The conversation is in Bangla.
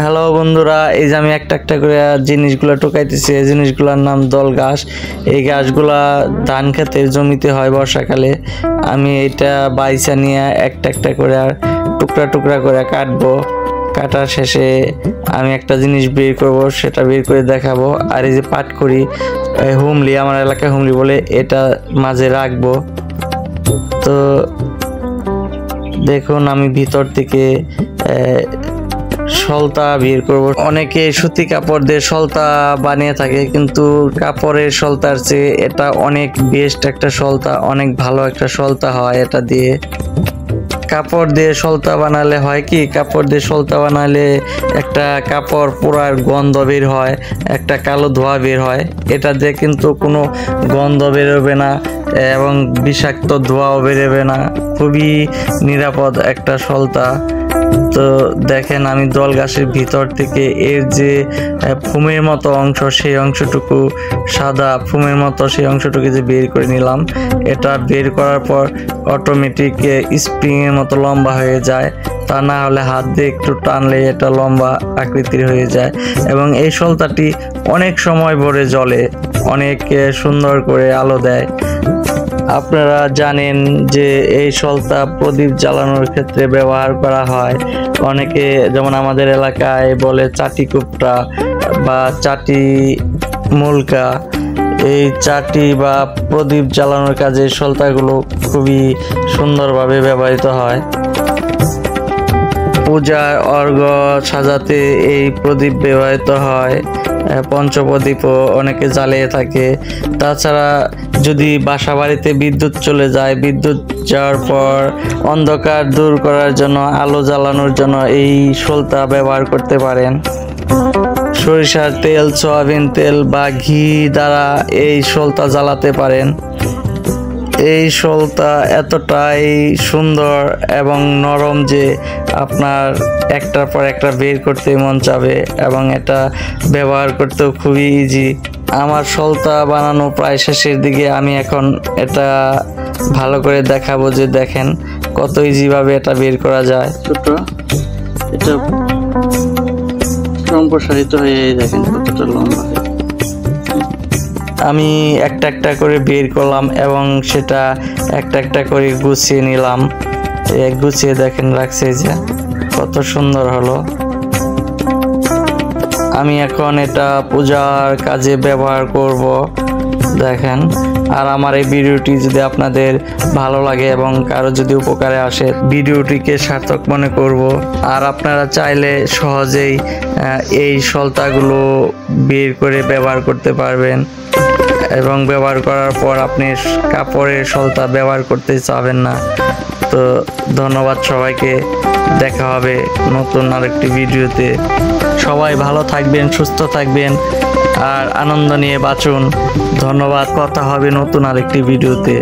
হ্যালো বন্ধুরা, এই যে আমি একটা একটা করে জিনিসগুলো টোকাইতেছি। এই জিনিসগুলোর নাম দল ঘাস। এই ঘাসগুলা ধান খেতের জমিতে হয় বর্ষাকালে। আমি এটা বাইচা নিয়ে একটা একটা করে টুকরা টুকরা করে কাটবো। কাটার শেষে আমি একটা জিনিস বের করব, সেটা বের করে দেখাবো। আর এই যে পাটখড়ি, হুমলি, আমার এলাকায় হুমলি বলে, এটা মাঝে রাখবো। তো দেখুন আমি ভিতর থেকে সলতা বের করব। অনেকে সুতি কাপড় দিয়ে সলতা বানিয়ে থাকে, কিন্তু কাপড়ের সলতার চেয়ে এটা অনেক বেস্ট একটা সলতা, অনেক ভালো একটা সলতা হয় এটা দিয়ে। কাপড় দিয়ে সলতা বানালে হয় কি, কাপড় দিয়ে সলতা বানালে একটা কাপড় পোড়ার গন্ধ বের হয়, একটা কালো ধোঁয়া বের হয়। এটা দিয়ে কিন্তু কোনো গন্ধ বেরোবে না এবং বিষাক্ত ধোঁয়াও বেরোবে না, খুবই নিরাপদ একটা সলতা। তো দেখেন আমি দল ঘাসের ভিতর থেকে এর যে ফুমের মতো অংশ, সেই অংশটুকু সাদা ফুমের মতো, সেই অংশটুকু যে বের করে নিলাম। এটা বের করার পর অটোমেটিক স্প্রিংয়ের মতো লম্বা হয়ে যায়, তা না হলে হাত দিয়ে একটু টানলে এটা লম্বা আকৃতির হয়ে যায়। এবং এই সলতাটি অনেক সময় ভরে জ্বলে, অনেক সুন্দর করে আলো দেয়। আপনারা জানেন যে এই সলতা প্রদীপ জ্বালানোর ক্ষেত্রে ব্যবহার করা হয়। অনেকে যেমন আমাদের এলাকায় বলে চাটি কুপটা বা চাটি মুলকা। এই চাটি বা প্রদীপ জ্বালানোর কাজে সলতাগুলো খুবই সুন্দরভাবে ব্যবহৃত হয়। পূজার অর্ঘ্য সাজাতে এই প্রদীপ ব্যবহৃত হয়। পঞ্চপ্রদীপও অনেকে জ্বালিয়ে থাকে। তাছাড়া যদি বাসা বাড়িতে বিদ্যুৎ চলে যায়, বিদ্যুৎ যাওয়ার পর অন্ধকার দূর করার জন্য, আলো জ্বালানোর জন্য এই সলতা ব্যবহার করতে পারেন। সরিষার তেল, সয়াবিন তেল বা ঘি দ্বারা এই সলতা জ্বালাতে পারেন। এই সলতা এতটাই সুন্দর এবং নরম যে আপনার একটার পর একটা বের করতে মন চাবে, এবং এটা ব্যবহার করতেও খুবই ইজি। আমার সলতা বানানো প্রায় শেষের দিকে। আমি এখন এটা ভালো করে দেখাবো যে দেখেন কত ইজিভাবে এটা বের করা যায়। ছোট এটা সম্প্রসারিত হয়ে দেখেন কতটা লম্বা। আমি একটা একটা করে বের করলাম এবং সেটা একটা একটা করে গুছিয়ে নিলাম। গুছিয়ে দেখেন রাখছে যে কত সুন্দর হলো। আমি এখন এটা পূজার কাজে ব্যবহার করব, দেখেন। আর আমার এই ভিডিওটি যদি আপনাদের ভালো লাগে এবং কারো যদি উপকারে আসে, ভিডিওটিকে সার্থক মনে করব। আর আপনারা চাইলে সহজেই এই সলতাগুলো বের করে ব্যবহার করতে পারবেন, এবং ব্যবহার করার পর আপনি কাপড়ের সলতা ব্যবহার করতে চাবেন না। তো ধন্যবাদ সবাইকে, দেখা হবে নতুন আরেকটি ভিডিওতে। সবাই ভালো থাকবেন, সুস্থ থাকবেন আর আনন্দ নিয়ে বাঁচুন। ধন্যবাদ, কথা হবে নতুন আরেকটি ভিডিওতে।